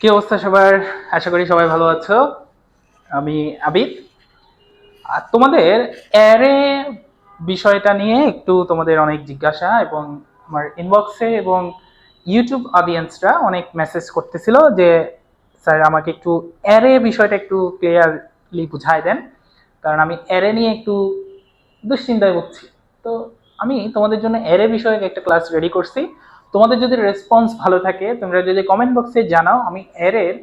কি অবস্থা সবার? আশা করি সবাই ভালো আছো। আমি আবিদ। আর তোমাদের অ্যারে বিষয়টা নিয়ে একটু তোমাদের অনেক জিজ্ঞাসা, এবং আমার ইনবক্সে এবং ইউটিউব অডিয়েন্সরা অনেক মেসেজ করতেছিল যে স্যার আমাকে একটু অ্যারে বিষয়টা একটু ক্লিয়ারলি বুঝাই দেন, কারণ আমি অ্যারে নিয়ে একটু দুশ্চিন্তায় ভুগছি। তো আমি তোমাদের জন্য অ্যারে বিষয়ে একটা ক্লাস রেডি করছি। তোমাদের যদি রেসপন্স ভালো থাকে, তোমরা যদি কমেন্ট বক্সে জানাও, আমি অ্যারের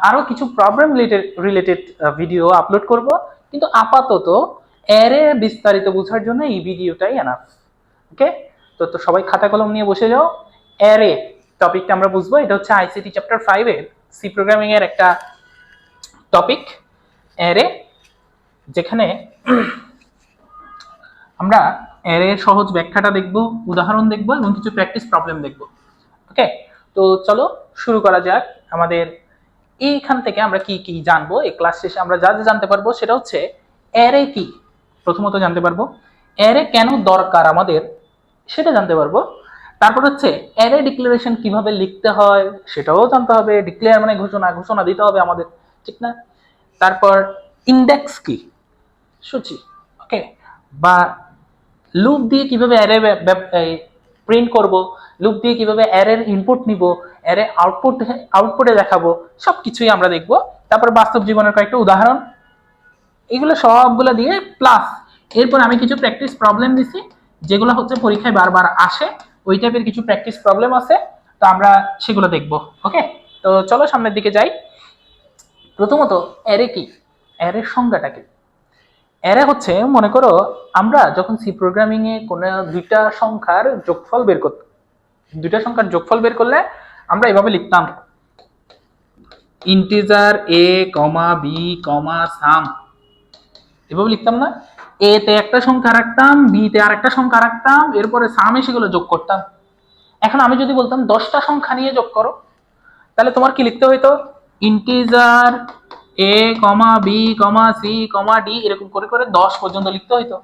আরো কিছু প্রবলেম রিলেটেড ভিডিও আপলোড করব। কিন্তু আপাতত অ্যারে বিস্তারিত বোঝার জন্য এই ভিডিওটাই এনাফ। ওকে, তো তো সবাই খাতা কলম নিয়ে বসে যাও। অ্যারে টপিকটা আমরা বুঝবো। এটা হচ্ছে আইসিটি চ্যাপ্টার 5 এর সি প্রোগ্রামিং এর একটা টপিক, অ্যারে, যেখানে আমরা অ্যারের সহজ ব্যাখ্যাটা দেখব, উদাহরণ দেখব এবং কিছু প্র্যাকটিস প্রবলেম দেখব। ওকে, তো চলো শুরু করা যাক। আমাদের এইখান থেকে আমরা কি কি জানবো, এই ক্লাস শেষে আমরা যা যা জানতে পারবো সেটা হচ্ছে অ্যারে কি। প্রথমত জানতে পারবো অ্যারে কেন দরকার আমাদের, সেটা জানতে পারবো। তারপর হচ্ছে অ্যারে ডিক্লারেশন কিভাবে লিখতে হয় সেটাও জানতে হবে। ডিক্লেয়ার মানে ঘোষণা, ঘোষণা দিতে হবে আমাদের, ঠিক না? তারপর ইন্ডেক্স কি, সূচি, ওকে, বা লুপ দিয়ে কিভাবে অ্যারে প্রিন্ট করব, লুপ দিয়ে কিভাবে অ্যারের ইনপুট নিব, অ্যারে আউটপুটে দেখাবো, সবকিছুই আমরা দেখব। তারপর বাস্তব জীবনের কয়েকটা উদাহরণ, এগুলো সবগুলো দিয়ে প্লাস এরপর আমি কিছু প্র্যাকটিস প্রবলেম দিছি, যেগুলো হচ্ছে পরীক্ষায় বারবার আসে। ওই টাইপের কিছু প্র্যাকটিস প্রবলেম আছে, তো আমরা সেগুলো দেখব। ওকে, তো চলো সামনের দিকে যাই। প্রথমত অ্যারে কি, অ্যারের সংজ্ঞাটা কি? অ্যারে হচ্ছে, মনে করো আমরা যখন সি প্রোগ্রামিং এ কোনো দুইটা সংখ্যার যোগফল বের করতাম, দুইটা সংখ্যার যোগফল বের করলে আমরা এভাবে লিখতাম, ইন্টিজার এ কমা বি কমা সাম, এভাবে লিখতাম না? এ তে একটা সংখ্যা রাখতাম, বি তে আরেকটা সংখ্যা রাখতাম, এরপরে সামে সেগুলো যোগ করতাম। এখন আমি যদি বলতাম 10টা সংখ্যা নিয়ে যোগ করো, তাহলে তোমার কি লিখতে হইতো? ইন্টিজার এ কমা B comma c comma D, এরকম করে করে 10 পর্যন্ত লিখতে হইতো।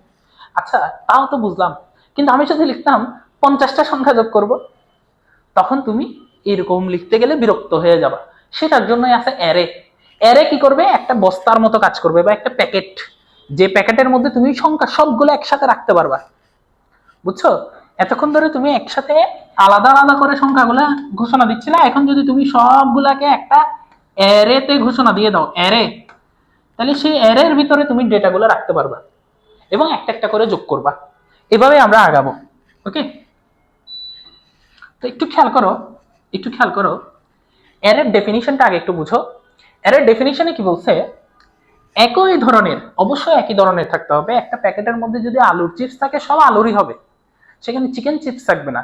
আচ্ছা, তাও তো বুঝলাম, কিন্তু আমি যদি লিখতাম 50টা সংখ্যা যোগ করব, তখন তুমি এরকম লিখতে গেলে বিরক্ত হয়ে যাবা। সেটার জন্যই আছে অ্যারে। অ্যারে কি করবে? একটা বস্তার মতো কাজ করবে, বা একটা প্যাকেট, যে প্যাকেটের মধ্যে তুমি সংখ্যা সবগুলো একসাথে রাখতে পারবা। বুঝছো? এতক্ষণ ধরে তুমি একসাথে আলাদা আলাদা করে সংখ্যাগুলা ঘোষণা দিচ্ছিলে, এখন যদি তুমি সবগুলাকে একটা অ্যারেতে ঘোষণা দিয়ে দাও, অ্যারে, তাহলে সেই অ্যারের ভিতরে তুমি ডেটাগুলো রাখতে পারবা এবং একটা একটা করে যোগ করবা। এভাবে আমরা আগাবো। ওকে, তো একটু খেয়াল করো, একটু খেয়াল করো, অ্যারের ডেফিনিশনটা আগে একটু বুঝো। অ্যারের ডেফিনিশনে কি বলছে? একই ধরনের, অবশ্যই একই ধরনের থাকতে হবে। একটা প্যাকেটের মধ্যে যদি আলুর চিপস থাকে, সব আলুরই হবে, সেখানে চিকেন চিপস থাকবে না।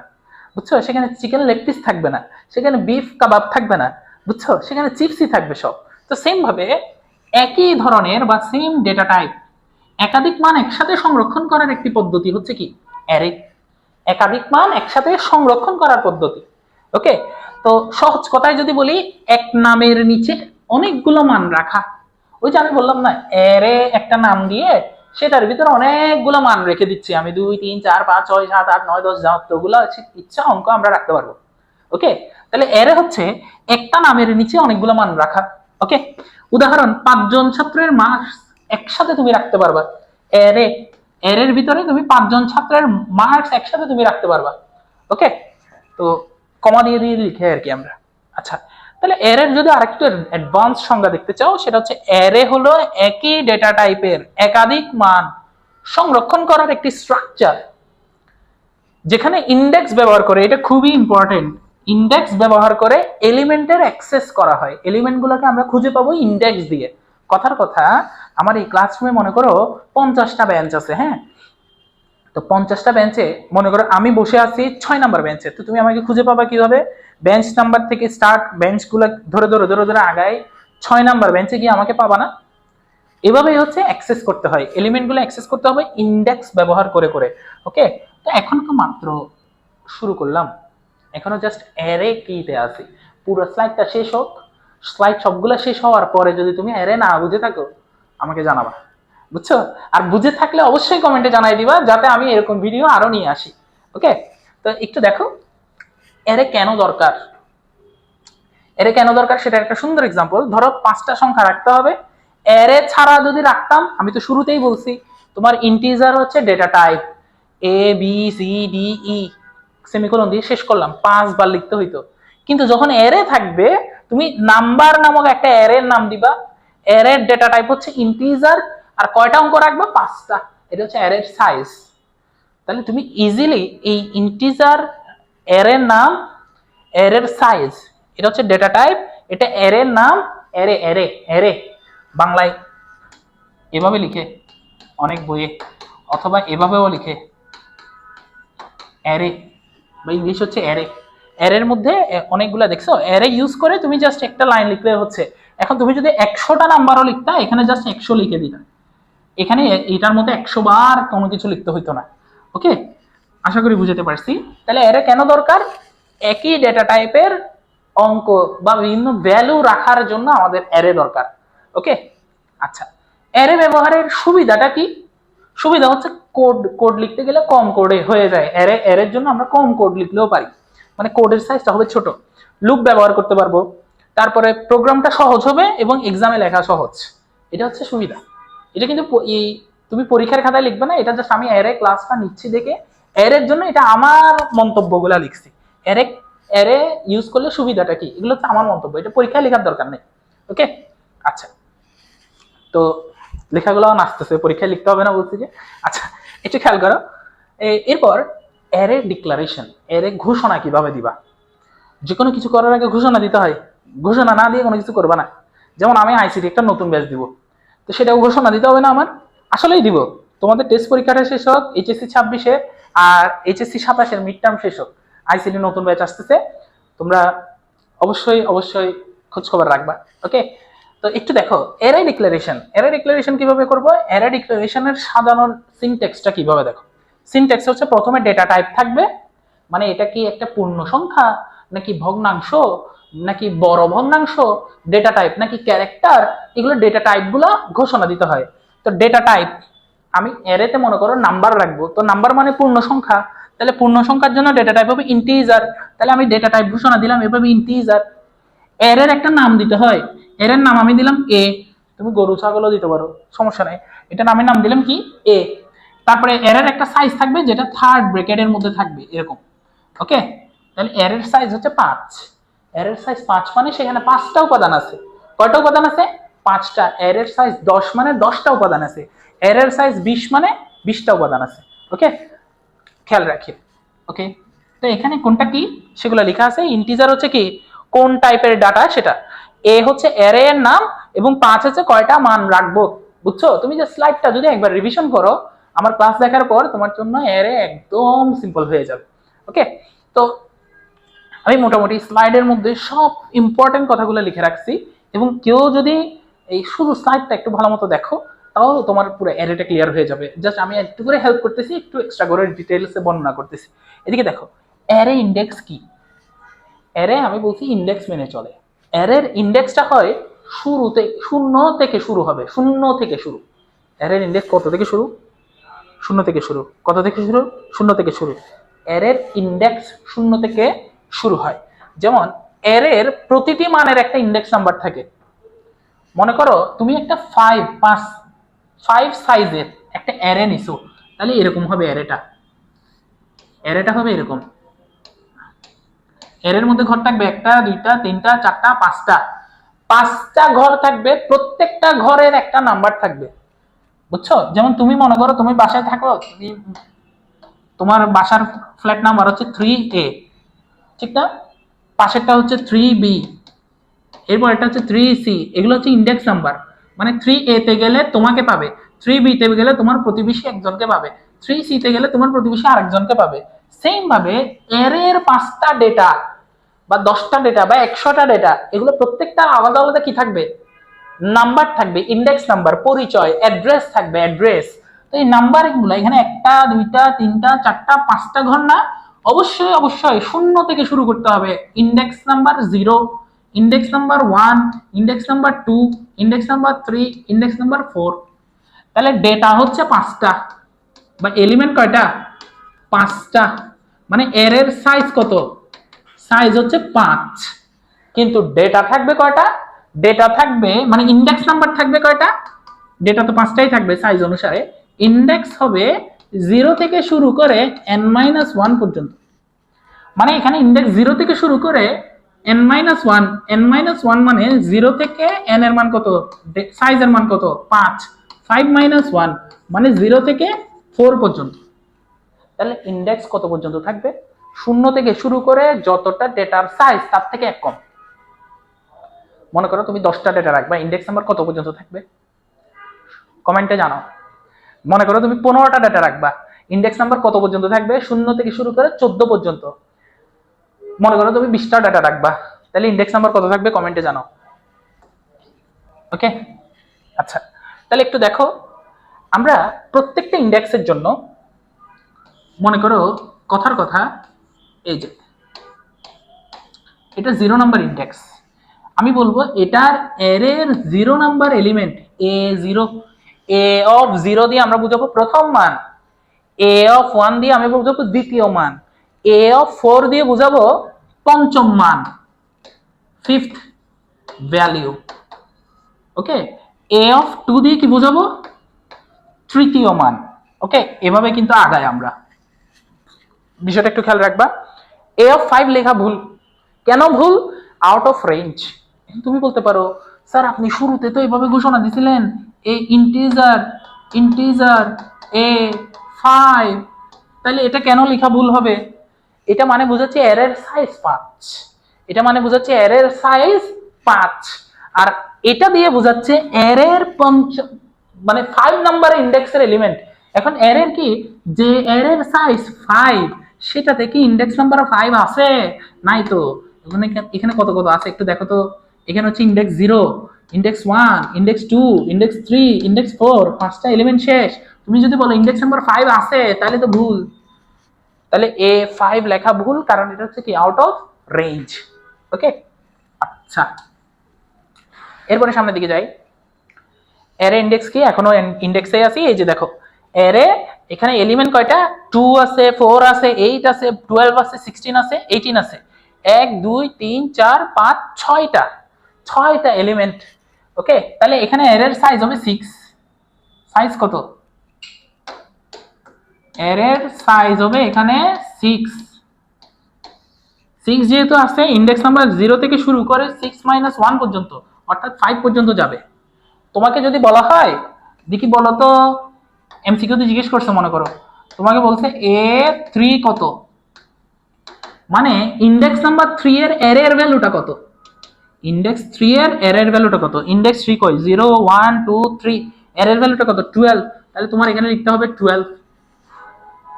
বুঝছো? সেখানে চিকেন লেগ পিস থাকবে না, সেখানে বিফ কাবাব থাকবে না। বুঝছো? সেখানে চিপসই থাকবে সব। তো সেম ভাবে একই ধরনের বা সেম ডেটা টাইপ একাধিক মান একসাথে সংরক্ষণ করার একটি পদ্ধতি হচ্ছে কি? অ্যারে। একাধিক মান একসাথে সংরক্ষণ করার পদ্ধতি। ওকে, তো সহজ কথায় যদি বলি, এক নামের নিচে অনেকগুলো মান রাখা। ওই যে আমি বললাম না, অ্যারে একটা নাম দিয়ে সেটার ভিতরে অনেকগুলো মান রেখে দিচ্ছি আমি, 2 3 4 5 6 7 8 9 10, যতগুলো আছে ইচ্ছা অঙ্ক আমরা রাখতে পারবো। ওকে, তাহলে অ্যারে হচ্ছে একটা নামের নিচে অনেকগুলো মান রাখা। ওকে, উদাহরণ, 5 জন ছাত্রের মার্কস একসাথে তুমি রাখতে পারবা। অ্যারে, এর ভিতরে তুমি 5 জন ছাত্রের মার্কস একসাথে তুমি রাখতে পারবা। ওকে, তো কমা দিয়ে দিয়ে লিখে আর কি আমরা। আচ্ছা, তাহলে এর যদি আরেকটু অ্যাডভান্স সংজ্ঞা দেখতে চাও, সেটা হচ্ছে অ্যারে হলো একই ডেটা টাইপের একাধিক মান সংরক্ষণ করার একটি স্ট্রাকচার, যেখানে ইন্ডেক্স ব্যবহার করে, এটা খুবই ইম্পর্টেন্ট, ইন্ডেক্স ব্যবহার করে এলিমেন্টের অ্যাক্সেস করা হয়। এলিমেন্টগুলোকে আমরা খুঁজে পাবো ইন্ডেক্স দিয়ে। কথার কথা, আমার এই ক্লাসরুমে মনে করো 50টা বেঞ্চ আছে, হ্যাঁ? তো 50টা বেঞ্চে মনে করো আমি বসে আছি 6 নাম্বার বেঞ্চে, তো তুমি আমাকে খুঁজে পাবা কিভাবে? বেঞ্চ নাম্বার থেকে স্টার্ট, বেঞ্চগুলো ধরে ধরে ধরে ধরে আগায় 6 নাম্বার বেঞ্চে গিয়ে আমাকে পাবা না? এভাবেই হচ্ছে অ্যাক্সেস করতে হয়, এলিমেন্টগুলো অ্যাক্সেস করতে হবে ইন্ডেক্স ব্যবহার করে করে। ওকে, তো এখন তো মাত্র শুরু করলাম, এখনো জাস্ট অ্যারে কিতে আছি। পুরো স্লাইডটা শেষ হোক, স্লাইড সবগুলো শেষ হওয়ার পরে যদি তুমি অ্যারে না বুঝে থাকো, আমাকে জানাবা। বুঝছো? আর বুঝে থাকলে অবশ্যই কমেন্টে জানাই দিবা, যাতে আমি এরকম ভিডিও আরো নিয়ে আসি। ওকে, তো একটু দেখো অ্যারে কেন দরকার। অ্যারে কেন দরকার সেটা একটা সুন্দর এক্সাম্পল। ধরো 5টা সংখ্যা রাখতে হবে, অ্যারে ছাড়া যদি রাখতাম, আমি তো শুরুতেই বলছি তোমার ইন্টিজার হচ্ছে data type, A B C D E semicolon দিয়ে শেষ করলাম, 5 বার লিখতে হইতো। কিন্তু যখন অ্যারে থাকবে, তুমি নাম্বার নামক একটা অ্যারের নাম দিবা, অ্যারের ডেটা টাইপ হচ্ছে ইন্টিজার, আর কয়টা অঙ্ক রাখবা? 5টা। এটা হচ্ছে অ্যারের সাইজ। তাহলে তুমি ইজিলি এই ইন্টিজার, অ্যারের নাম, অ্যারের সাইজ, এটা হচ্ছে ডেটা টাইপ, এটা অ্যারের নাম, অ্যারে অ্যারে অ্যারে বাংলায় এভাবে লিখে অনেক বইয়ে, অথবা এভাবেও লিখে অ্যারে, বা ইংলিশ হচ্ছে অ্যারে। অ্যারের মধ্যে অনেকগুলা দেখছো, অ্যারে ইউজ করে তুমি জাস্ট একটা লাইন লিখলে হচ্ছে। এখন তুমি যদি 100টা নাম্বারও লিখতা, এখানে জাস্ট 100 লিখে দিতা, এখানে এটার মধ্যে 100 বার কোনো কিছু লিখতে হইতো না। ওকে, আশা করি বুঝতে পারছি। তাহলে অ্যারে কেন দরকার? একই ডেটা টাইপের অঙ্ক বা বিভিন্ন ভ্যালু রাখার জন্য আমাদের অ্যারে দরকার। ওকে, আচ্ছা, অ্যারে ব্যবহারের সুবিধাটা কি? সুবিধা হচ্ছে কোড লিখতে গেলে কম কোডে হয়ে যায়। অ্যারের জন্য আমরা কম কোড লিখলেও পারি, মানে কোডের সাইজটা হবে ছোট। লুপ ব্যবহার করতে পারবো, তারপরে প্রোগ্রামটা সহজ হবে এবং এক্সামে লেখা সহজ। এটা হচ্ছে সুবিধা। এটা কিন্তু তুমি পরীক্ষার খাতায় লিখবে না, এটা জাস্ট আমি অ্যারে ক্লাসটা নিচ্ছি দেখে অ্যারের জন্য এটা আমার মন্তব্যগুলা লিখছি। অ্যারে অ্যারে ইউজ করলে সুবিধাটা কি, এগুলো হচ্ছে আমার মন্তব্য, এটা পরীক্ষায় লেখার দরকার নেই। ওকে, আচ্ছা, তো লেখাগুলো আসতেছে, পরীক্ষায় লিখতে হবে না বলছি যে। আচ্ছা, একটু খেয়াল করো। এরপর অ্যারে ডিক্লারেশন, অ্যারে ঘোষণা কিভাবে দিবা? যে কোনো কিছু করার আগে ঘোষণা দিতে হয়, ঘোষণা না দিয়ে কোনো কিছু করবা না। যেমন আমি আইসিটি একটা নতুন ব্যাচ দিব, তো সেটাও ঘোষণা দিতে হবে না আমার? আসলেই দিব। তোমাদের টেস্ট পরীক্ষাটা শেষ হোক, এইচএসসি 26-এ আর এইচএসসি 27-এর মিড টার্ম শেষ হোক, আইসিটি নতুন ব্যাচ আসতেছে, তোমরা অবশ্যই অবশ্যই খোঁজ খবর রাখবা। ওকে, তো একটু দেখো অ্যারে ডিক্লারেশন। অ্যারে ডিক্লারেশন কিভাবে করব? অ্যারে ডিক্লারেশনের সাধারণ সিনট্যাক্সটা কিভাবে দেখো। সিনট্যাক্স হচ্ছে প্রথমে ডেটা টাইপ থাকবে, মানে এটা কি একটা পূর্ণ সংখ্যা, নাকি ভগ্নাংশ, নাকি বড় ভগ্নাংশ, ডেটা টাইপ নাকি ক্যারেক্টার, এগুলো ডেটা টাইপ গুলা ঘোষণা দিতে হয়। তো ডেটা টাইপ আমি অ্যারেতে মনে করো নাম্বার রাখবো, তো নাম্বার মানে পূর্ণ সংখ্যা, তাহলে পূর্ণ সংখ্যার জন্য ডেটা টাইপ হবে ইন্টিজার, তাহলে আমি ডেটা টাইপ ঘোষণা দিলাম এভাবে ইন্টিজার। এর একটা নাম দিতে হয়, এর নাম আমি দিলাম এ, তুমি গরু ছাগলও দিতে পারো, সমস্যা নাই। এটা নামের নাম দিলাম কি এ। তারপরে এর একটা সাইজ থাকবে যেটা থার্ড ব্র্যাকেটের মধ্যে থাকবে এরকম। ওকে, তাহলে এর সাইজ হচ্ছে 5। এর সাইজ 5 মানে সেখানে 5টা উপাদান আছে। কয়টা উপাদান আছে? 5টা। এর সাইজ 10 মানে 10টা উপাদান আছে। এর সাইজ 20 মানে 20টা উপাদান আছে। ওকে, খেয়াল রাখি। ওকে, তো এখানে কোনটা কি সেগুলো লেখা আছে। ইন্টিজার হচ্ছে কি কোন টাইপের ডাটা সেটা, এ হচ্ছে অ্যারে এর নাম, এবং 5 হচ্ছে কয়টা মান রাখবো। বুঝছো? তুমি যে স্লাইডটা যদি একবার রিভিশন করো আমার ক্লাস দেখার পর, তোমার জন্য অ্যারে একদম সিম্পল হয়ে যাবে। ওকে, তো আমি মোটামুটি স্লাইডের মধ্যে সব ইম্পর্টেন্ট কথাগুলো লিখে রাখছি, এবং কেউ যদি এই শুধু স্লাইডটা একটু ভালো মতো দেখো তাও তোমার পুরো অ্যারেটা ক্লিয়ার হয়ে যাবে। জাস্ট আমি একটু করে হেল্প করতেছি, একটু এক্সট্রা করে ডিটেইলসে বর্ণনা করতেছি। এদিকে দেখো, অ্যারে ইন্ডেক্স কি? অ্যারে আমি বলছি ইন্ডেক্স মেনে চলে। অ্যারের ইন্ডেক্সটা হয় শুরুতে, 0 থেকে শুরু হবে, 0 থেকে শুরু। অ্যারের ইন্ডেক্স কত থেকে শুরু? 0 থেকে শুরু। কত থেকে শুরু? 0 থেকে শুরু। অ্যারের ইন্ডেক্স 0 থেকে শুরু হয়। যেমন অ্যারের প্রতিটি মানের একটা ইন্ডেক্স নাম্বার থাকে। মনে করো তুমি একটা 5 সাইজের একটা অ্যারে নিছো, তাহলে এরকম হবে অ্যারেটা। অ্যারেটা হবে এরকম। এর মধ্যে ঘর থাকবে 1টা 2টা 3টা 4টা 5টা। 5টা ঘর থাকবে, প্রত্যেকটা ঘরের একটা নাম্বার থাকবে। বুঝছো? যেমন তুমি মনে করো তুমি বাসায় থাকো, তোমার বাসার ফ্ল্যাট নাম্বার হচ্ছে 3A, ঠিক না? পাশেরটা হচ্ছে 3B, এরপর এটা হচ্ছে 3C। এগুলো হচ্ছে ইন্ডেক্স নাম্বার, মানে 3A তে গেলে তোমাকে পাবে, 3B তে গেলে তোমার প্রতিবেশী একজনকে পাবে, 3C তে গেলে তোমার প্রতিবেশী আরেকজনকে পাবে। সেম ভাবে এর 5টা ডেটা বা 10টা ডেটা বা 100টা ডেটা, এগুলো প্রত্যেকটা আলাদা আলাদা কি থাকবে? নাম্বার থাকবে, ইন্ডেক্স নাম্বার, পরিচয়, অ্যাড্রেস থাকবে, অ্যাড্রেস। তো এই নাম্বারিং গুলো এখানে 1টা 2টা 3টা 4টা 5টা ঘর না, অবশ্যই অবশ্যই 0 থেকে শুরু করতে হবে। Index number 0, index number 1, index number 2, index number 3, index number 4। তাহলে ডেটা হচ্ছে 5টা, বা এলিমেন্ট কয়টা? 5টা। মানে এর সাইজ কত? সাইজ হচ্ছে 5। কিন্তু ডেটা থাকবে কয়টা? ডেটা থাকবে মানে ইন্ডেক্স নাম্বার থাকবে কয়টা? ডেটা তো 5টাই থাকবে সাইজ অনুসারে। ইন্ডেক্স হবে 0 থেকে শুরু করে n-1 পর্যন্ত। মানে এখানে ইন্ডেক্স 0 থেকে শুরু করে n-1, n-1 মানে 0 থেকে n এর মান কত, সাইজের মান কত 5, 5 - 1 মানে 0 থেকে 4 পর্যন্ত। তাহলে ইন্ডেক্স কত পর্যন্ত থাকবে? 0 থেকে শুরু করে যতটা ডেটার সাইজ তার থেকে এক কম। মনে করো তুমি 10টা ডেটা রাখবা, ইন্ডেক্স নাম্বার কত পর্যন্ত থাকবে? কমেন্টে জানাও। মনে করো তুমি 15টা ডেটা রাখবা, ইন্ডেক্স নাম্বার কত পর্যন্ত থাকবে? 0 থেকে শুরু করে 14 পর্যন্ত। মনে করো তুমি 20টা ডেটা রাখবা, তাহলে ইন্ডেক্স নাম্বার কত থাকবে? কমেন্টে জানাও। ওকে, আচ্ছা তাহলে একটু দেখো, আমরা প্রত্যেকটা ইন্ডেক্সের জন্য মনে করো কথার কথা, এই যে এটা 0 নাম্বার ইন্ডেক্স, আমি বলবো এটার অ্যারের 0 নাম্বার এলিমেন্ট a0, a(0) দিয়ে আমরা বুঝাবো প্রথম মান, a(1) দিয়ে আমি বুঝাবো দ্বিতীয় মান, a(4) দিয়ে বুঝাবো পঞ্চম মান, ফিফথ ভ্যালু। ওকে, a(2) দিয়ে কি বুঝাবো? তৃতীয় মান। ওকে, এভাবে কিন্তু আগাই আমরা। বিষয়টা একটু খেয়াল রাখবা। a(5) লেখা ভুল। কেন ভুল? Out of range. তুমি বলতে পারো স্যার আপনি শুরুতে তো এইভাবে ঘোষণা দিছিলেন এ ইন্টিজার a5, তাহলে এটা কেন লেখা ভুল হবে? এটা মানে বোঝাচ্ছে অ্যারের সাইজ 5, এটা মানে বোঝাচ্ছে অ্যারের সাইজ 5, আর এটা দিয়ে বোঝাচ্ছে অ্যারের মানে 5 নাম্বার ইন্ডেক্সের এলিমেন্ট। এখন অ্যারের কি, যে অ্যারের সাইজ 5 সেটাতে কি ইন্ডেক্স নাম্বার 5 আছে? নাই তো। এখানে কত কত আছে একটু দেখো তো। এখানে হচ্ছে index 0, index 1, index 2, index 3, index 4, 5টা এলিমেন্ট শেষ। তুমি যদি বলো ইন্ডেক্স নাম্বার 5 আছে, তাহলে তো ভুল। তাহলে a5 লেখা ভুল, কারণ এটা হচ্ছে কি আউট অফ রেঞ্জ। ওকে, আচ্ছা এরপরে সামনের দিকে যাই। অ্যারে ইন্ডেক্স কি, এখনো ইন্ডেক্সে আছি। এই যে দেখো অ্যারে, এখানে এলিমেন্ট কয়টা? 2 আছে, 4 আছে, 8 আছে, 12 আছে, 16 আছে, 18 আছে, 1 2 3 4 5 6টা এলিমেন্ট। ওকে, তাহলে এখানে অ্যারের সাইজ হবে 6। সাইজ কত? অ্যারের সাইজ হবে এখানে 6। 6 যেহেতু আছে, ইন্ডেক্স নাম্বার 0 থেকে শুরু করে 6 - 1 পর্যন্ত, অর্থাৎ 5 পর্যন্ত যাবে। তোমাকে যদি বলা হয়, দেখি বলো তো, এমসিকিউতে জিজ্ঞেস করছে, মনে করো তোমাকে বলছে a3 কত, মানে ইন্ডেক্স নাম্বার 3 এর অ্যারের ভ্যালুটা কত? ইন্ডেক্স 3 এর অ্যারের ভ্যালুটা কত? ইন্ডেক্স 3 কই? 0 1 2 3, অ্যারের ভ্যালুটা কত? 12। তাহলে তোমার এখানে লিখতে হবে 12।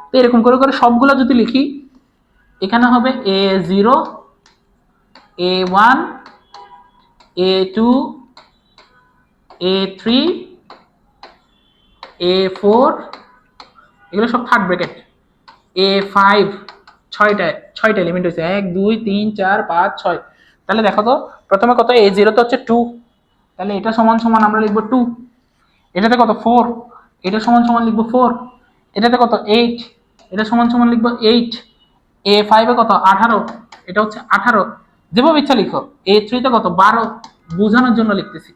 তো এরকম করে করে সবগুলো যদি লিখি, এখানে হবে a0, a1, a2, a3, a4, এগুলো সব থার্ড ব্র্যাকেট, a5, 6টা এলিমেন্ট হয়েছে, 1 2 3 4 5 6। তাহলে দেখো তো, প্রথমে কত? a0 তো হচ্ছে 2, তাহলে এটা সমান সমান আমরা লিখবো 2। এটাতে কত? 4, এটা সমান সমান লিখবো 4। এটাতে কত? 8, এটা সমান সমান লিখবো 8। a5 এ কত? 18, এটা হচ্ছে 18। যেভাবে ইচ্ছা লিখো। a3 তে কত? 12, বোঝানোর জন্য লিখতেছি।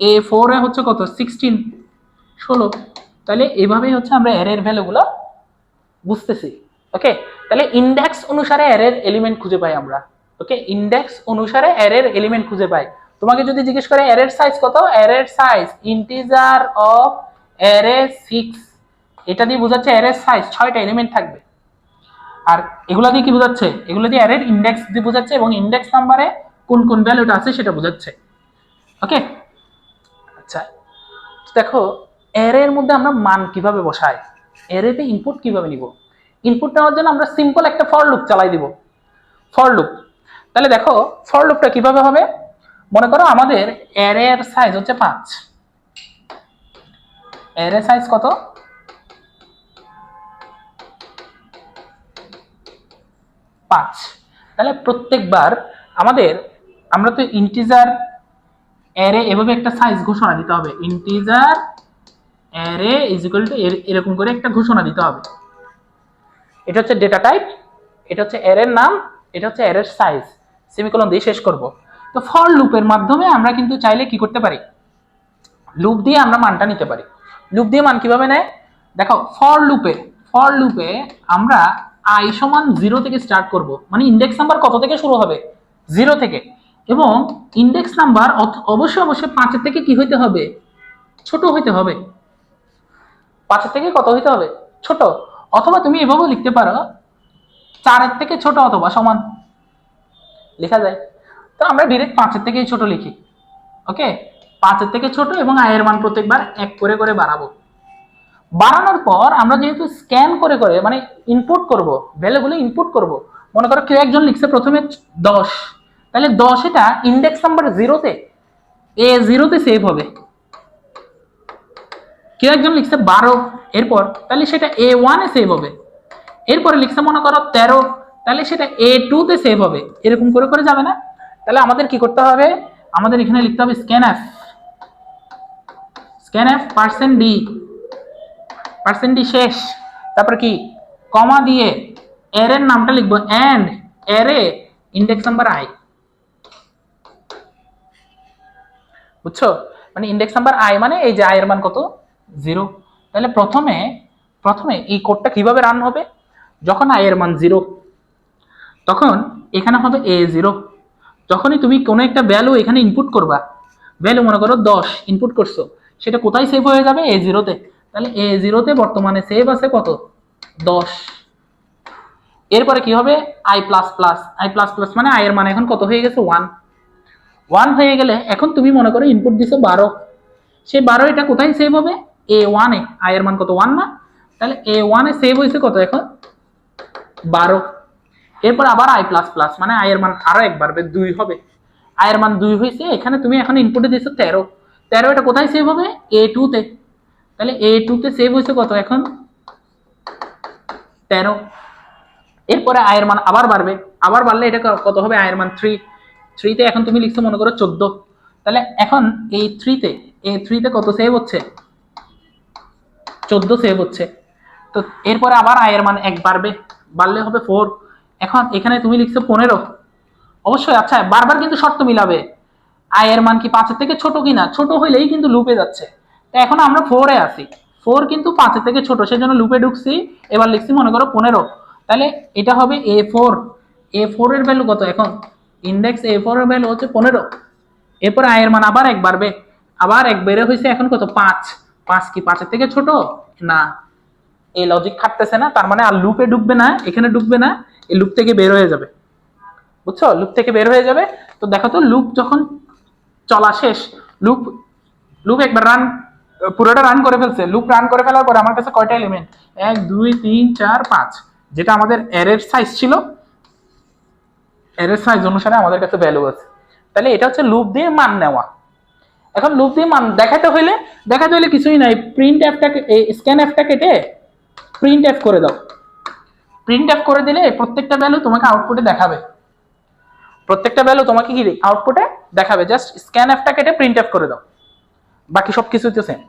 a4 এ হচ্ছে কত? 16, 16। তাহলে এভাবেই হচ্ছে আমরা অ্যারের ভ্যালুগুলো বুঝতেছি। ওকে, তাহলে ইন্ডেক্স অনুসারে অ্যারের এলিমেন্ট খুঁজে পাই আমরা। ওকে, ইন্ডেক্স অনুসারে অ্যারের এলিমেন্ট খুঁজে পাই। তোমাকে যদি জিজ্ঞেস করে অ্যারের সাইজ কত, অ্যারের সাইজ ইন্টিজার অফ অ্যারে 6, এটা দিয়ে বোঝাচ্ছে অ্যারের সাইজ 6টা এলিমেন্ট থাকবে। আর এগুলা দিয়ে কি বোঝাচ্ছে? এগুলো দিয়ে অ্যারের ইন্ডেক্স দিয়ে বোঝাচ্ছে, এবং ইন্ডেক্স নাম্বারে কোন কোন ভ্যালুটা আছে সেটা বোঝাচ্ছে। ওকে, আচ্ছা দেখো অ্যারের মধ্যে আমরা মান কিভাবে বসাই, অ্যারেতে ইনপুট কিভাবে নিব। ইনপুট নেওয়ার জন্য আমরা সিম্পল একটা ফর লুপ চালাই দিব, ফর লুপ। তাহলে দেখো ফর লুপটা কিভাবে হবে। মনে করো আমাদের অ্যারের সাইজ হচ্ছে 5, অ্যারে সাইজ কত? 5। তাহলে প্রত্যেকবার আমরা তো ইন্টিজার অ্যারে এভাবে একটা সাইজ ঘোষণা দিতে হবে, integer array is equal two এরকম করে একটা ঘোষণা দিতে হবে। এটা হচ্ছে ডেটা টাইপ, এটা হচ্ছে অ্যারের নাম, এটা হচ্ছে অ্যারের সাইজ, সেমিকোলন দিয়ে শেষ করব। তো ফর লুপের মাধ্যমে আমরা কিন্তু চাইলে কি করতে পারি, লুপ দিয়ে আমরা মানটা নিতে পারি। লুপ দিয়ে মান কিভাবে নেয় দেখো, ফর লুপে আমরা i সমান 0 থেকে স্টার্ট করব, মানে ইন্ডেক্স নাম্বার কত থেকে শুরু হবে, 0 থেকে, এবং ইন্ডেক্স নাম্বার অবশ্যই 5 এর থেকে কি হইতে হবে, ছোট হইতে হবে। 5 এর থেকে কত হইতে হবে, ছোট। অথবা তুমি এভাবেও লিখতে পারো 4 এর থেকে ছোট অথবা সমান লেখা যায়। তো আমরা ডাইরেক্ট 5 এর থেকেই ছোট লিখি। ওকে, 5 এর থেকে ছোট এবং i এর মান প্রত্যেকবার 1 করে করে বাড়াবো। বাড়ানোর পর আমরা যেহেতু স্ক্যান করে করে মানে ইনপুট করব, ভ্যালুগুলো ইনপুট করব। মনে করো কেউ একজন লিখছে প্রথমে 10, তাহলে 10 এটা ইন্ডেক্স নাম্বার 0 তে, A0 তে সেভ হবে। কেউ একজন লিখছে 12 এরপর, তাহলে সেটা A1 এ সেভ হবে। এরপরে লিখছে মনে করো 13, তাহলে সেটা A2 তে সেভ হবে। এরকম করে করে যাবে না? তাহলে আমাদের কি করতে হবে, আমাদের এখানে লিখতে হবে scanf %d শেষ, তারপর কি কমা দিয়ে এর নামটা লিখবো এন্ড এরে ইন্ডেক্স নাম্বার i। বুঝছো, মানে ইন্ডেক্স নাম্বার i মানে এই যে i এর মান কত, 0। তাহলে প্রথমে এই কোডটা কিভাবে রান হবে, যখন i এর মান 0 তখন এখানে হবে A0। যখনই তুমি কোনো একটা ভ্যালু এখানে ইনপুট করবা, ভ্যালু মনে করো 10 ইনপুট করছো, সেটা কোথায় সেভ হয়ে যাবে, A0 তে। তাহলে A0 তে বর্তমানে সেভ আছে কত, 10। এরপরে কি হবে, i++, মানে i এর মান এখন কত হয়ে গেছে, 1 হয়ে গেলে এখন তুমি মনে করো ইনপুট দিছো 12, সেই 12 এটা কোথায় সেভ হবে, A1 এ। i এর মান কত, 1 না? তাহলে A1 এ সেভ হয়েছে কত এখন, 12। এরপর আবার i++, মানে i এর মান আরো একবার 2 হবে। i এর মান 2 হয়েছে, এখানে তুমি এখন ইনপুটে দিছো 13, এটা কোথায় সেভ হবে, A2 তে। তাহলে A2 তে সেভ হয়েছে কত এখন, 13। এরপরে i এর মান আবার বাড়লে এটা কত হবে, i এর মান 3 তে এখন তুমি লিখছো মনে করো 14, তাহলে এখন এই 3 তে কত সেভ হচ্ছে, 14 সেভ হচ্ছে। তো এরপরে আবার i এর মান 1 বাড়লে হবে 4। এখন এখানে তুমি লিখছো 15, অবশ্যই। আচ্ছা, বারবার কিন্তু শর্ত মিলাবে, i এর মান কি 5 এর থেকে ছোট কিনা, ছোট হইলেই কিন্তু লুপে যাচ্ছে। তো এখন আমরা 4 এ আছি, 4 কিন্তু 5 এর থেকে ছোট, সেজন্য লুপে ঢুকছি। এবার লিখছি মনে করো 15, তাহলে এটা হবে A4 এর ভ্যালু কত এখন, ইন্ডেক্স A4 এর ভ্যালু হচ্ছে 15। এরপর i এর মান আবার 1 বাড়বে, আবার 1 বেড়ে হয়েছে এখন কত, 5 কি 5 এর থেকে ছোট না? এই লজিক খাটতেছে না, তার মানে আর লুপে ঢুকবে না, এখানে ঢুকবে না, এই লুপ থেকে বের হয়ে যাবে। বুঝছো, লুপ থেকে বের হয়ে যাবে। তো দেখো তো, লুপ যখন চলা শেষ, লুপ একবার পুরোটা রান করে ফেলছে। লুপ রান করে ফেলার পরে আমার কাছে কয়টা এলিমেন্ট, 1 2 3 4 5, যেটা আমাদের অ্যারের সাইজ ছিল, অ্যারের সাইজ অনুসারে আমাদের কাছে ভ্যালু আছে। তাহলে এটা হচ্ছে লুপ দিয়ে মান নেওয়া। এখন লুপ দিয়ে মান দেখাতে হইলে কিছুই নাই, স্ক্যানএফটা কেটে প্রিন্টএফ করে দাও। প্রিন্টএফ করে দিলে প্রত্যেকটা ভ্যালু তোমাকে আউটপুটে দেখাবে, আউটপুটে দেখাবে। জাস্ট স্ক্যানএফটা কেটে প্রিন্টএফ করে দাও, বাকি সবকিছু তো সেম।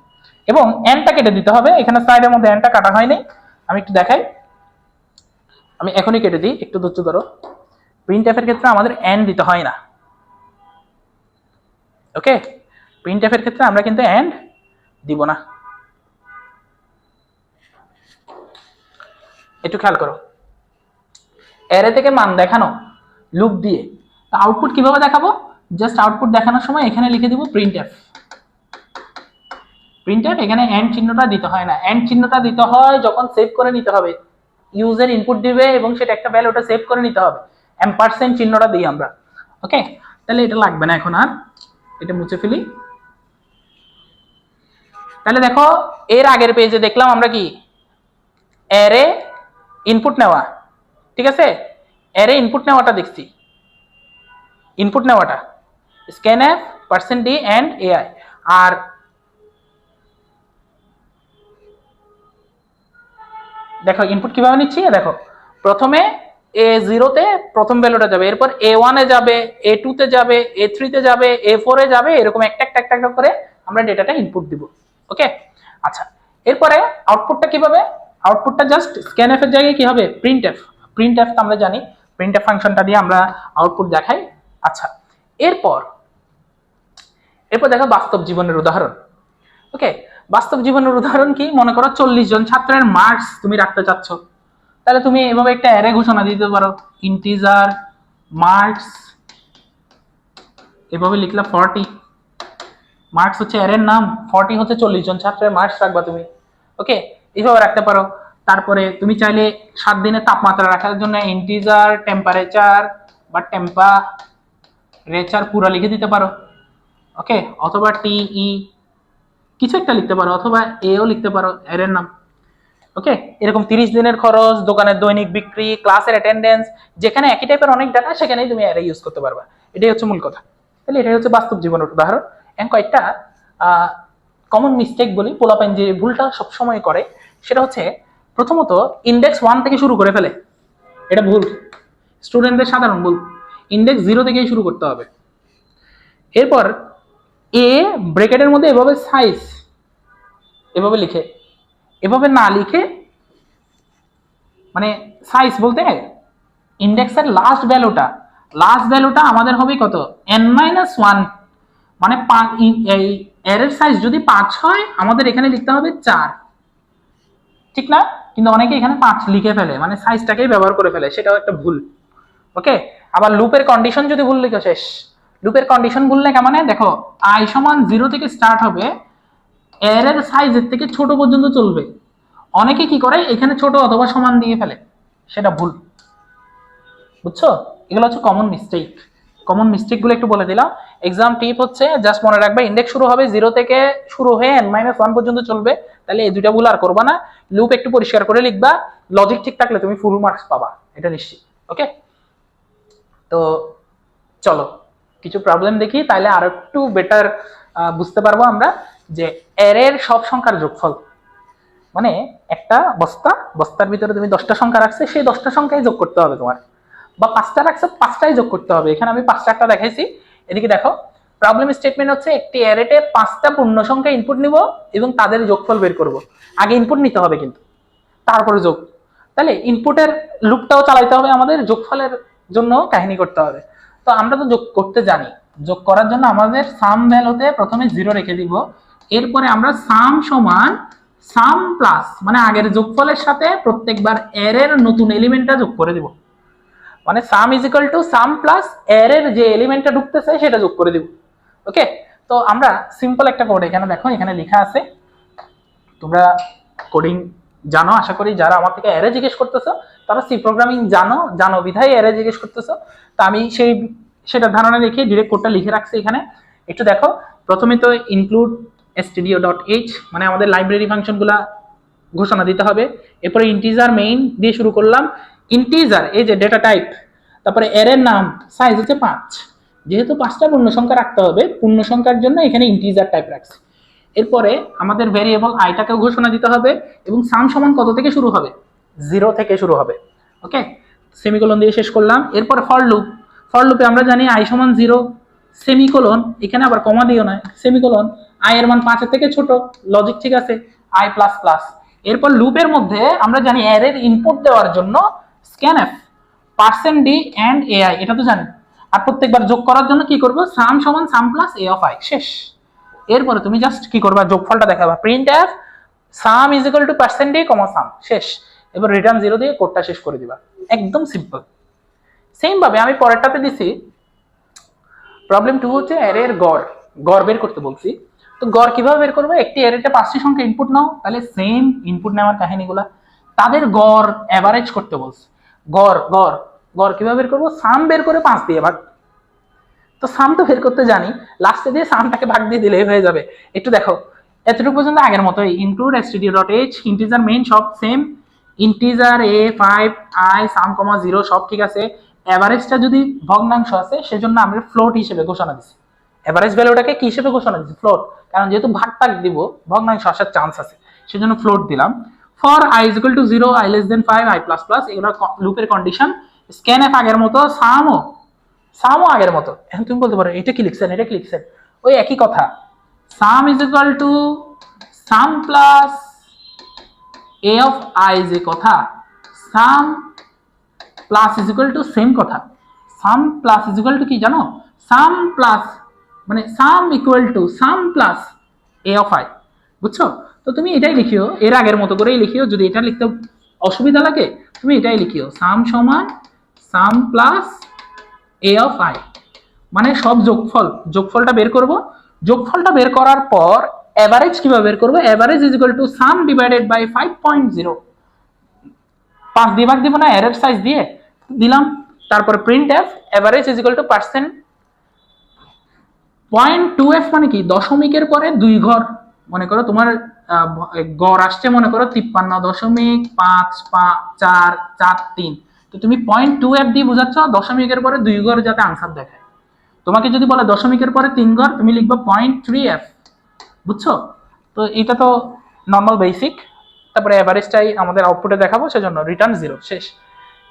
এবং এনটা কেটে দিতে হবে, এখানে স্লাইডের মধ্যে এনটা কাটা হয়নি, আমি একটু দেখাই, আমি এখনই কেটে দিই, একটু ধৈর্য ধরো। প্রিন্টএফ এর ক্ষেত্রে আমাদের এন দিতে হয় না। ওকে, প্রিন্টএফ এর ক্ষেত্রে আমরা কিন্তু এন্ড দিব না। একটু খেয়াল করো, অ্যারে থেকে মান দেখানো লুপ দিয়ে। আউটপুট কিভাবে দেখাবো, জাস্ট আউটপুট দেখানোর সময় এখানে লিখে দিব প্রিন্টএফ। এখানে এন্ড চিহ্নটা দিতে হয় না, এন্ড চিহ্নটা দিতে হয় যখন সেভ করে নিতে হবে। ইউজার ইনপুট দিবে এবং সেটা একটা ভ্যালু, ওটা সেভ করে নিতে হবে, এম্পারসেন্ড চিহ্নটা দিই আমরা। ওকে, তাহলে এটা লাগবে না এখন আর, এটা মুছে ফেলি। তাহলে দেখো, এর আগের পেজে দেখলাম আমরা কি অ্যারে ইনপুট নেওয়া, ঠিক আছে, অ্যারে ইনপুট নেওয়াটা দেখছি, scanf %d and ai। আর দেখো ইনপুট কিভাবে নিচ্ছি, দেখো প্রথমে A0 তে প্রথম ভ্যালুটা যাবে, এরপর A1 এ যাবে, A2 তে যাবে, A3 তে যাবে, A4 এ যাবে, এরকম একটা করে আমরা ডেটাটা ইনপুট দিব। ওকে, আচ্ছা, এরপরে আউটপুটটা কিভাবে, আউটপুটটা জাস্ট স্ক্যানএফ এর জায়গায় কি হবে, প্রিন্টএফ তো আমরা জানি, প্রিন্টএফ ফাংশনটা দিয়ে আমরা আউটপুট দেখাই। আচ্ছা, এরপর দেখো বাস্তব জীবনের উদাহরণ। ওকে, বাস্তব জীবনের উদাহরণ কি? মনে করো 40 জন ছাত্রের মার্কস তুমি রাখতে চাচ্ছ, তাহলে তুমি এভাবে একটা অ্যারে ঘোষণা দিতে পারো, ইন্টিজার মার্কস, এভাবে লিখলা 40, মার্কস হচ্ছে অ্যারের নাম, 40 হচ্ছে 40 জন ছাত্রের মার্কস রাখবা তুমি। ওকে, এইভাবে রাখতে পারো। তারপরে তুমি চাইলে 7 দিনের তাপমাত্রা রাখার জন্য ইন্টিজার টেম্পারেচার বা টেম্পারেচার পুরো লিখে দিতে পারো। ওকে, অথবা টিই কিছু একটা লিখতে পারো, অথবা এও লিখতে পারো এর নাম। ওকে, এরকম 30 দিনের খরচ, দোকানের দৈনিক বিক্রি, ক্লাসের অ্যাটেন্ডেন্স, যেখানে একই টাইপের অনেক ডাটা সেখানেই তুমি অ্যারে ইউজ করতে পারবা। এটাই হচ্ছে মূল কথা। তাহলে এটাই হচ্ছে বাস্তব জীবনের উদাহরণ। এখন কয়েকটা কমন মিস্টেক বলি, পোলাপাইন যে ভুলটা সবসময় করে সেটা হচ্ছে প্রথমত ইন্ডেক্স 1 থেকে শুরু করে ফেলে। এটা ভুল, স্টুডেন্টদের সাধারণ ভুল। ইন্ডেক্স 0 থেকেই শুরু করতে হবে। এরপর এ ব্র্যাকেটের মধ্যে এভাবে সাইজ এভাবে লিখে, এভাবে না লিখে, মানে সাইজ বলতে ইন্ডেক্সের লাস্ট ভ্যালুটা আমাদের হবে কত, n-1, মানে এই এর সাইজ যদি 5 হয় আমাদের এখানে লিখতে হবে 4, ঠিক না? কিন্তু অনেকে এখানে 5 লিখে ফেলে, মানে সাইজটাকেই ব্যবহার করে ফেলে, সেটাও একটা ভুল। ওকে, আবার লুপের কন্ডিশন যদি ভুল লিখে শেষ। লুপের কন্ডিশন ভুল লেখা মানে দেখো i সমান 0 থেকে স্টার্ট হবে, এর সাইজের থেকে ছোট পর্যন্ত চলবে। অনেকে কি করে এখানে ছোট অথবা সমান দিয়ে ফেলে, সেটা ভুল। বুঝছো? এগুলো হচ্ছে কমন মিস্টেক। কমন মিস্টেক গুলো একটু বলে দিলাম। এক্সাম টিপ হচ্ছে জাস্ট মনে রাখবে, ইন্ডেক্স শুরু হবে 0 থেকে, শুরু হয়ে n-1 পর্যন্ত চলবে। তাহলে এই দুইটা ভুল আর করবা না। লুপ একটু পরিষ্কার করে লিখবা, লজিক ঠিক থাকলে তুমি ফুল মার্কস পাবা, এটা নিশ্চিত। ওকে, তো চলো কিছু প্রবলেম দেখি, তাহলে আর একটু বেটার বুঝতে পারবো আমরা যে অ্যারের সব সংখ্যার যোগফল। মানে একটা বস্তার ভিতরে তুমি 10টা সংখ্যা রাখছে, সেই 10টা সংখ্যাই যোগ করতে হবে তোমার, বা 5টা রাখছো 5টাই যোগ করতে হবে। এখানে আমি 5টা একটা দেখাইছি। এদিকে দেখো প্রবলেম স্টেটমেন্ট হচ্ছে একটি অ্যারেতে 5টা পূর্ণ সংখ্যা ইনপুট নিব এবং তাদের যোগফল বের করব। আগে ইনপুট নিতে হবে কিন্তু, তারপরে যোগ। তাহলে ইনপুটের লুপটাও চালাইতে হবে, আমাদের যোগফলের জন্য কাহিনী করতে হবে। তো আমরা তো যোগ করতে জানি, যোগ করার জন্য আমাদের সাম ভ্যালুতে প্রথমে 0 রেখে দিব। এরপরে আমরা সাম সমান সাম প্লাস, মানে আগের যোগফলের সাথে প্রত্যেকবার এর নতুন এলিমেন্টটা যোগ করে দিব। মানে সাম is equal to sum plus এর যে এলিমেন্টটা ঢুকতেছে সেটা যোগ করে দিব। ওকে, তো আমরা সিম্পল একটা কোড এখানে দেখো, এখানে লেখা আছে, তোমরা কোডিং জানো আশা করি। যারা আমার থেকে অ্যারে জিজ্ঞেস করতেছো তারা সি প্রোগ্রামিং জানো বিধায় অ্যারে জিজ্ঞেস করতেছো। তো আমি সেটা ধারণা রেখে ডিরেক্ট কোডটা লিখে রাখছি এখানে। একটু দেখো, প্রথমে তো ইনক্লুড stdio.h, মানে আমাদের লাইব্রেরি ফাংশনগুলা ঘোষণা দিতে হবে। এরপরে ইন্টিজার মেইন দিয়ে শুরু করলাম। ইন্টিজার এই যে ডেটা টাইপ, তারপরে অ্যারের নাম, সাইজ হচ্ছে 5, যেহেতু 5টা পূর্ণ সংখ্যা রাখতে হবে, পূর্ণ সংখ্যার জন্য এখানে ইন্টিজার টাইপ রাখছি। এরপরে আমাদের ভেরিয়েবল আইটাকেও ঘোষণা দিতে হবে, এবং সাম সমান কত থেকে শুরু হবে, 0 থেকে শুরু হবে। ওকে, সেমিকোলন দিয়ে শেষ করলাম। এরপরে ফর লুপে আমরা জানি i সমান 0, সেমিকোলন, এখানে আবার কমা দিও না, সেমিকোলন, i এর মান 5 এর থেকে ছোট, লজিক ঠিক আছে, i প্লাস প্লাস। এরপর লুপের মধ্যে আমরা জানি অ্যারের ইনপুট দেওয়ার জন্য scanf %d and ai, এটা তো জানি। আর প্রত্যেকবার যোগ করার জন্য কি করব, সাম সমান সাম প্লাস a অফ i, শেষ। এরপরে তুমি জাস্ট কি করবা, যোগফলটা দেখাবা, printf some is equal two %d, সাম, শেষ। এবার রিটার্ন 0 দিয়ে কোডটা শেষ করে দিবা, একদম সিম্পল। সেম ভাবে আমি পরেরটাতে দিছি, প্রবলেম 2 হচ্ছে অ্যারের গড় বের করতে বলছি। তো গড় কিভাবে বের করবো, একটি অ্যারেতে 5টি সংখ্যা ইনপুট নাও, তাহলে সেম ইনপুট নেওয়ার কাহিনীগুলা, তাদের গড় এভারেজ করতে বলছে। গড় কিভাবে বের করবো, সাম বের করে 5 দিয়ে ভাগ। তো সাম তো বের করতে জানি, লাস্টে দিয়ে সামটাকে ভাগ দিয়ে দিলেই হয়ে যাবে। একটু দেখো, এতটুকু পর্যন্ত আগের মতো, ইনক্লুড stdio.h, ইন্টিজার মেইন সব সেম, ইন্টিজার a 5 i সাম 0 সব ঠিক আছে। এভারেজটা যদি ভগ্নাংশ আছে সেজন্য আমরা ফ্লোট হিসেবে ঘোষণা দিছি। এভারেজ ভ্যালুটাকে কি হিসেবে ঘোষণা দিছি, ফ্লোট, কারণ যেহেতু ভাগ দিব ভগ্নাংশ আসার চান্স আছে, সেজন্য ফ্লোট দিলাম। For i is equal to 0, i less than 5, i plus plus, এগুলো লুপের কন্ডিশন। scanf আগের মতো, সামও আগের মতো। এখন তুমি বলতে পারো এটা কি লিখছেন, ওই একই কথা। Sum is equal to sum plus a of i যে কথা, sum plus is equal to same কথা। Sum plus is equal to কি জানো, সাম প্লাস মানে sum equal to sum plus A of I, বুঝছো? তো তুমি এটাই লিখিও, এর আগের মতো করেই লিখিও, যদি এটা লিখতে অসুবিধা লাগে তুমি এটাই লিখিও, সাম সমান সাম প্লাস এ অফ আই, মানে সব যোগফল, যোগফলটা বের করব। যোগফলটা বের করার পর এভারেজ কিভাবে বের করবো? Average is equal to sum divided by 5.0, 5 দিয়ে ভাগ দিব না এরর সাইজ দিয়ে দিলাম, তারপর print F average is equal two percent 0.2f মানে কি দশমিকের পরে 2 ঘর, মনে করো তোমার গড় আসছে মনে করো 53.55443, তো তুমি 0.2f দিয়ে বোঝাচ্ছ দশমিকের পরে 2 ঘর যাতে আনসার দেখায়। তোমাকে যদি বলে দশমিকের পরে 3 ঘর, তুমি লিখবে 0.3f, বুঝছো? তো এটা তো নর্মাল বেসিক। তারপরে এভারেজটাই আমাদের আউটপুটে দেখাবো, সেজন্য রিটার্ন 0 শেষ।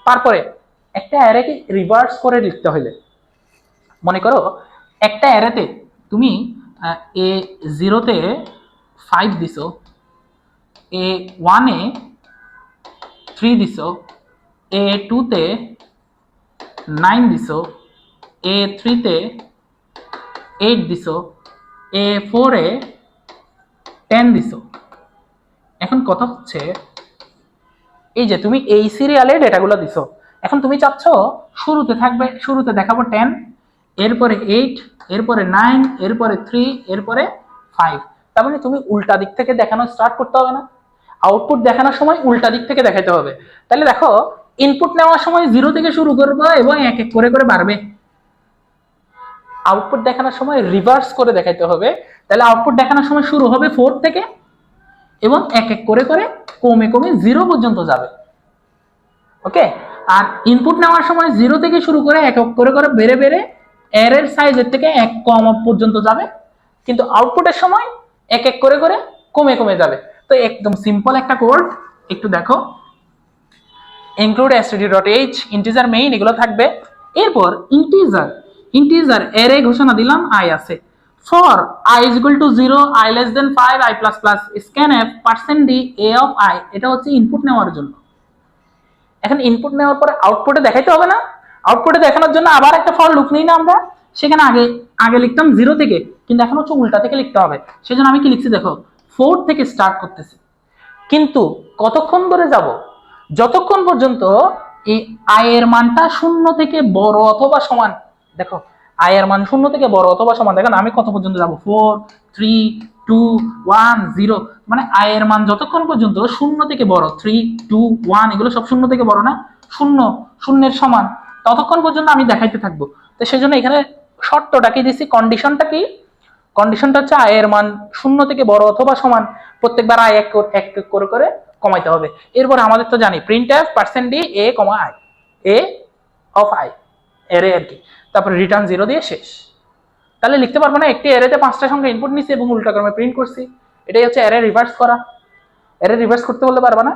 তারপরে একটা অ্যারেকে রিভার্স করে লিখতে হলে, মনে করো একটা অ্যারেতে তুমি এ 0-তে 5 দিছো, এ 1-এ 3 দিছো, এ 2-তে 9 দিছো, এ 3-তে 8 দিছো, এ 4-এ 10 দিছো। এখন কথা হচ্ছে এই যে তুমি এই সিরিয়ালে ডেটাগুলো দিছো, এখন তুমি চাচ্ছ শুরুতে থাকবে, শুরুতে দেখাবো 10, এরপরে 8, এরপরে 9, এরপরে 3, এরপরে 5। তার মানে তুমি উল্টা দিক থেকে দেখানো স্টার্ট করতে হবে না? আউটপুট দেখানোর সময় উল্টা দিক থেকে দেখাতে হবে। তাহলে দেখো ইনপুট নেওয়ার সময় 0 থেকে শুরু করবে এবং এক এক করে করে বাড়বে। আউটপুট দেখানোর সময় রিভার্স করে দেখাতে হবে। তাহলে আউটপুট দেখানোর সময় শুরু হবে 4 থেকে এবং এক এক করে করে কমে কমে 0 পর্যন্ত যাবে। ওকে, আর ইনপুট নেওয়ার সময় 0 থেকে শুরু করে এক এক করে করে বেড়ে বেড়ে অ্যারের সাইজের থেকে এক কম পর্যন্ত যাবে, কিন্তু আউটপুটের সময় এক এক করে করে কমে কমে যাবে। তো একদম সিম্পল একটা কোড, একটু দেখো, include std.h ইন্টিজার মেইন এগুলো থাকবে। এরপর ইন্টিজার অ্যারে ঘোষণা দিলাম i আছে, for i is equal to 0, i less than 5, i plus plus scanf %d a of i, এটা হচ্ছে ইনপুট নেওয়ার জন্য। এখন ইনপুট নেওয়ার পরে আউটপুটে দেখাইতে হবে না? আউটপুটে দেখানোর জন্য আবার একটা ফর লুপ নেই না আমরা? সেখানে আগে লিখতাম 0 থেকে, কিন্তু এখন হচ্ছে উল্টা থেকে লিখতে হবে। সেজন্য আমি কি লিখছি দেখো, 4 থেকে স্টার্ট করতেছি, কিন্তু কতক্ষণ ধরে যাব? যতক্ষণ পর্যন্ত এই i এর মানটা 0 থেকে বড় অথবা সমান। দেখো i এর মান 0 থেকে বড় অথবা সমান, দেখেন আমি কত পর্যন্ত যাব, 4, 3, 2, 1, 0, মানে i এর মান যতক্ষণ পর্যন্ত 0 থেকে বড়, 3, 2, 1 এগুলো সব 0 থেকে বড় না, 0 সমান, ততক্ষণ পর্যন্ত আমি দেখাইতে থাকবো। তো সেজন্য এখানে শর্তটা কি দিছি, কন্ডিশনটা কি? কন্ডিশনটা হচ্ছে i এর মান 0 থেকে বড় অথবা সমান, প্রত্যেকবার i এক এক করে করে কমাইতে হবে। এরপর আমাদের তো জানি printf %d a, i, a of i array আর কি, তারপর রিটার্ন 0 দিয়ে শেষ। তাহলে লিখতে পারবো না একটি অ্যারেতে 5টা সংখ্যা ইনপুট নিছি এবং উল্টা ক্রমে প্রিন্ট করছি, এটাই হচ্ছে অ্যারে রিভার্স করা। অ্যারে রিভার্স করতে বলতে পারবা না?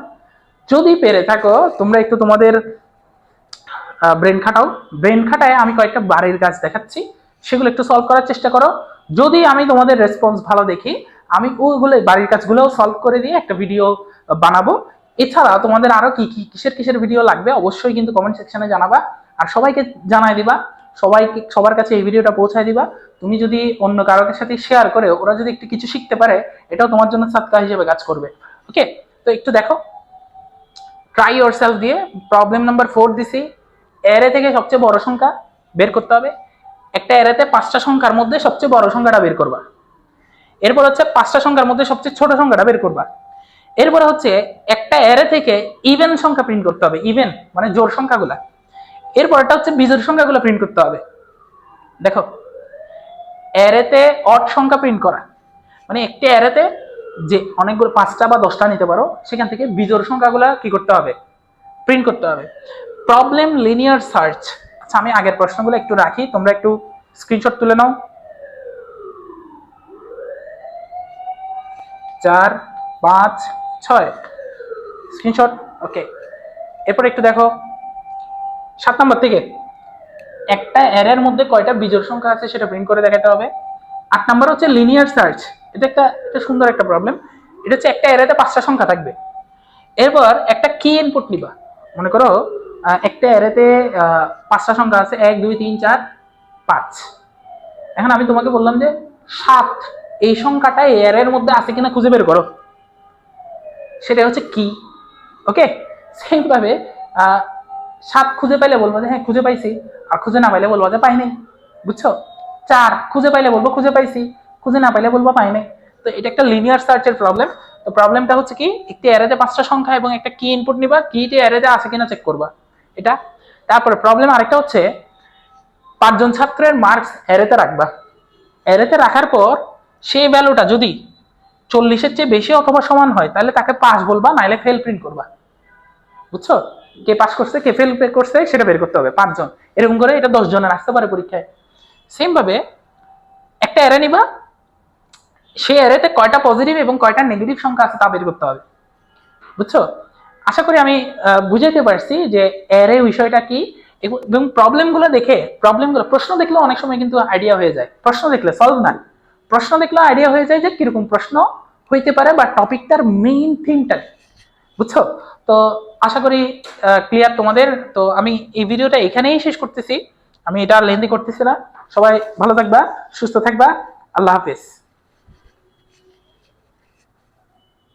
যদি পেরে থাকো তোমরা একটু তোমাদের ব্রেন খাটাও, ব্রেন খাটায় আমি কয়েকটা বাড়ির কাজ দেখাচ্ছি, সেগুলো একটু সলভ করার চেষ্টা করো। যদি আমি তোমাদের রেসপন্স ভালো দেখি, আমি ওইগুলো বাড়ির কাজগুলোও সলভ করে দিয়ে একটা ভিডিও বানাবো। এছাড়া তোমাদের আরো কি কি কিসের ভিডিও লাগবে অবশ্যই কিন্তু কমেন্ট সেকশনে জানাবা, আর সবাইকে জানাই দিবা, সবার কাছে এই ভিডিওটা পৌঁছায় দিবা। তুমি যদি অন্য কারোর সাথে শেয়ার করে ওরা যদি একটু কিছু শিখতে পারে, এটাও তোমার জন্য সাদকা হিসেবে কাজ করবে। ওকে, তো একটু দেখো, ট্রাই ইয়োরসেলফ দিয়ে প্রবলেম নাম্বার 4 দিছি, অ্যারে থেকে সবচেয়ে বড় সংখ্যা বের করতে হবে। একটা অ্যারেতে 5টা সংখ্যার মধ্যে সবচেয়ে বড় সংখ্যাটা বের করবা। এরপর হচ্ছে 5টা সংখ্যার মধ্যে সবচেয়ে ছোট সংখ্যাটা বের করবা। এরপরে হচ্ছে একটা অ্যারে থেকে ইভেন সংখ্যা প্রিন্ট করতে হবে, ইভেন মানে জোড় সংখ্যাগুলা। এরপরটা হচ্ছে বিজোড় সংখ্যাগুলো প্রিন্ট করতে হবে। দেখো অ্যারেতে অড সংখ্যা প্রিন্ট করা মানে একটা অ্যারেতে যে অনেকগুলো 5টা বা 10টা নিতে পারো, সেখান থেকে বিজোড় সংখ্যাগুলো কি করতে হবে, প্রিন্ট করতে হবে। Problem linear search. আচ্ছা আমি আগের প্রশ্নগুলো একটু রাখি, তোমরা একটু স্ক্রিনশট তুলে নাও। 4, 5, 6 স্ক্রিনশট। ওকে, এরপর একটু দেখো 7 নম্বর থেকে, একটা অ্যারের মধ্যে কয়টা বিজোড় সংখ্যা আছে সেটা প্রিন্ট করে দেখাতে হবে। 8 নম্বর হচ্ছে লিনিয়ার সার্চ। এটা একটা সুন্দর একটা প্রবলেম। এটা হচ্ছে একটা অ্যারেতে 5টা সংখ্যা থাকবে, এরপর একটা কি ইনপুট নিবা। মনে করো একটা অ্যারেতে 5টা সংখ্যা আছে, 1, 2, 3, 4, 5। এখন আমি তোমাকে বললাম যে 7 এই সংখ্যাটা এই অ্যারের মধ্যে আছে কিনা খুঁজে বের করো, সেটা হচ্ছে কি। ওকে, সেম ভাবে 7 খুঁজে পাইলে বলবো যে হ্যাঁ খুঁজে পাইছি, আর খুঁজে না পাইলে বলবো যে পাই নাই। বুঝছো? 4 খুঁজে পাইলে বলবো খুঁজে পাইছি, খুঁজে না পাইলে বলবো পাই নাই। তো এটা একটা লিনিয়ার সার্চের প্রবলেম। তো প্রবলেমটা হচ্ছে কি, একটি অ্যারেতে 5টা সংখ্যা এবং একটা কি ইনপুট নিবা, কিটি অ্যারেতে আছে কিনা চেক করবা, এটা। তারপরে প্রবলেম আরেকটা হচ্ছে 5 জন ছাত্রের মার্কস অ্যারেতে রাখবা, অ্যারেতে রাখার পর সেই ভ্যালুটা যদি 40-এর চেয়ে বেশি অথবা সমান হয় তাহলে তাকে পাস বলবা, নাইলে ফেল প্রিন্ট করবা। বুঝছো? কে পাস করছে কে ফেল করছে সেটা বের করতে হবে। 5 জন, এরকম করে এটা 10 জনের আসতে পারে পরীক্ষায়। সেম ভাবে একটা অ্যারে নিবা, সেই অ্যারেতে কয়টা পজিটিভ এবং কয়টা নেগেটিভ সংখ্যা আছে তা বের করতে হবে। বুঝছো? আশা করি আমি বুঝাইতে পারছি যে অ্যারে বিষয়টা কি, এবং প্রবলেমগুলো দেখে, প্রশ্ন দেখলে অনেক সময় কিন্তু আইডিয়া হয়ে যায়, প্রশ্ন দেখলে সলভ না, প্রশ্ন দেখলে আইডিয়া হয়ে যায় যে কিরকম প্রশ্ন হইতে পারে বা টপিকটার মেইন থিমটা। বুঝছো? তো আশা করি ক্লিয়ার তোমাদের। তো আমি এই ভিডিওটা এখানেই শেষ করতেছি, আমি এটা লেন্দি করতেছি না। সবাই ভালো থাকবা, সুস্থ থাকবা, আল্লাহ হাফেজ।